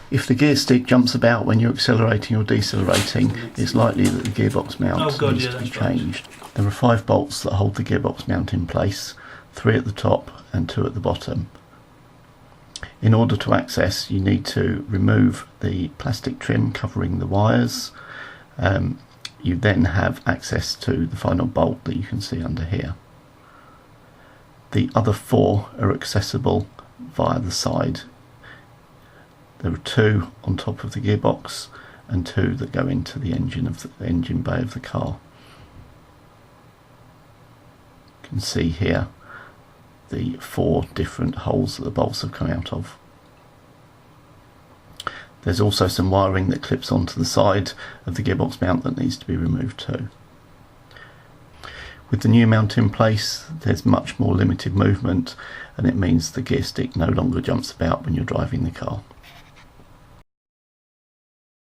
If the gear stick jumps about when you're accelerating or decelerating, it's likely that the gearbox mount needs to be changed. Right. There are 5 bolts that hold the gearbox mount in place, 3 at the top and 2 at the bottom. In order to access, you need to remove the plastic trim covering the wires. You then have access to the final bolt that you can see under here. The other 4 are accessible via the side. There are 2 on top of the gearbox and 2 that go into the engine bay of the car. You can see here the 4 different holes that the bolts have come out of. There's also some wiring that clips onto the side of the gearbox mount that needs to be removed too. With the new mount in place, there's much more limited movement, and it means the gear stick no longer jumps about when you're driving the car.